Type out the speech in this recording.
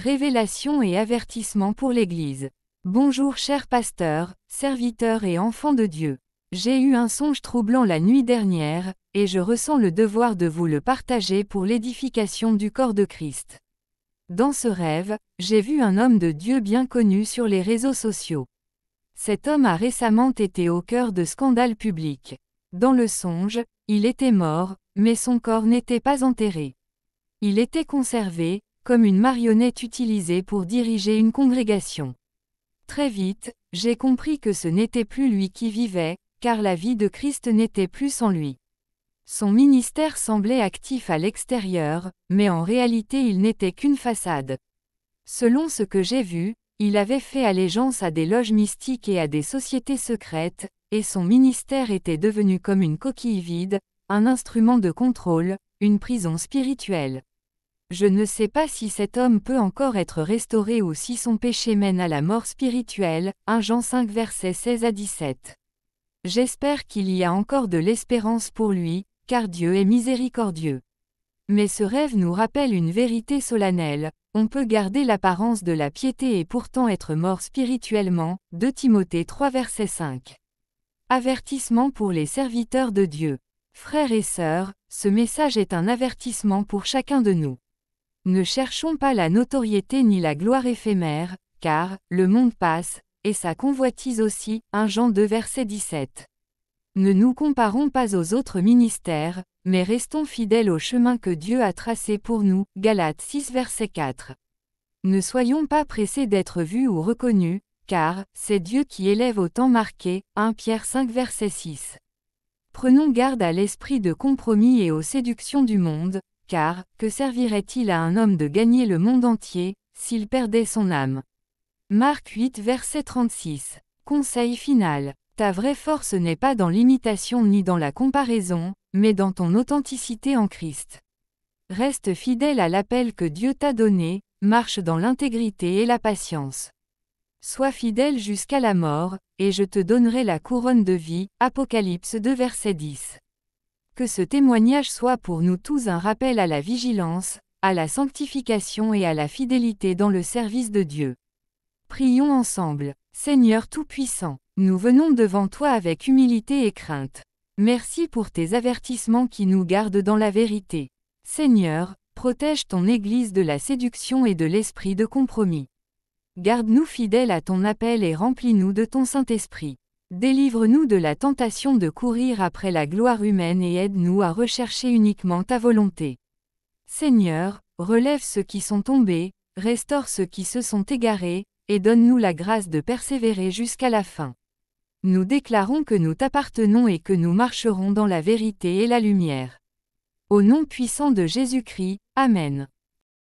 Révélation et avertissement pour l'Église. Bonjour chers pasteurs, serviteurs et enfants de Dieu. J'ai eu un songe troublant la nuit dernière, et je ressens le devoir de vous le partager pour l'édification du corps de Christ. Dans ce rêve, j'ai vu un homme de Dieu bien connu sur les réseaux sociaux. Cet homme a récemment été au cœur de scandales publics. Dans le songe, il était mort, mais son corps n'était pas enterré. Il était conservé, comme une marionnette utilisée pour diriger une congrégation. Très vite, j'ai compris que ce n'était plus lui qui vivait, car la vie de Christ n'était plus sans lui. Son ministère semblait actif à l'extérieur, mais en réalité il n'était qu'une façade. Selon ce que j'ai vu, il avait fait allégeance à des loges mystiques et à des sociétés secrètes, et son ministère était devenu comme une coquille vide, un instrument de contrôle, une prison spirituelle. Je ne sais pas si cet homme peut encore être restauré ou si son péché mène à la mort spirituelle, 1 Jean 5 versets 16 à 17. J'espère qu'il y a encore de l'espérance pour lui, car Dieu est miséricordieux. Mais ce rêve nous rappelle une vérité solennelle, on peut garder l'apparence de la piété et pourtant être mort spirituellement, 2 Timothée 3 verset 5. Avertissement pour les serviteurs de Dieu. Frères et sœurs, ce message est un avertissement pour chacun de nous. Ne cherchons pas la notoriété ni la gloire éphémère, car le monde passe, et sa convoitise aussi, 1 Jean 2 verset 17. Ne nous comparons pas aux autres ministères, mais restons fidèles au chemin que Dieu a tracé pour nous, Galates 6 verset 4. Ne soyons pas pressés d'être vus ou reconnus, car c'est Dieu qui élève au temps marqué, 1 Pierre 5 verset 6. Prenons garde à l'esprit de compromis et aux séductions du monde, car, que servirait-il à un homme de gagner le monde entier, s'il perdait son âme? Marc 8 verset 36. Conseil final. Ta vraie force n'est pas dans l'imitation ni dans la comparaison, mais dans ton authenticité en Christ. Reste fidèle à l'appel que Dieu t'a donné, marche dans l'intégrité et la patience. Sois fidèle jusqu'à la mort, et je te donnerai la couronne de vie, Apocalypse 2 verset 10. Que ce témoignage soit pour nous tous un rappel à la vigilance, à la sanctification et à la fidélité dans le service de Dieu. Prions ensemble. Seigneur Tout-Puissant, nous venons devant toi avec humilité et crainte. Merci pour tes avertissements qui nous gardent dans la vérité. Seigneur, protège ton Église de la séduction et de l'esprit de compromis. Garde-nous fidèles à ton appel et remplis-nous de ton Saint-Esprit. Délivre-nous de la tentation de courir après la gloire humaine et aide-nous à rechercher uniquement ta volonté. Seigneur, relève ceux qui sont tombés, restaure ceux qui se sont égarés, et donne-nous la grâce de persévérer jusqu'à la fin. Nous déclarons que nous t'appartenons et que nous marcherons dans la vérité et la lumière. Au nom puissant de Jésus-Christ, Amen.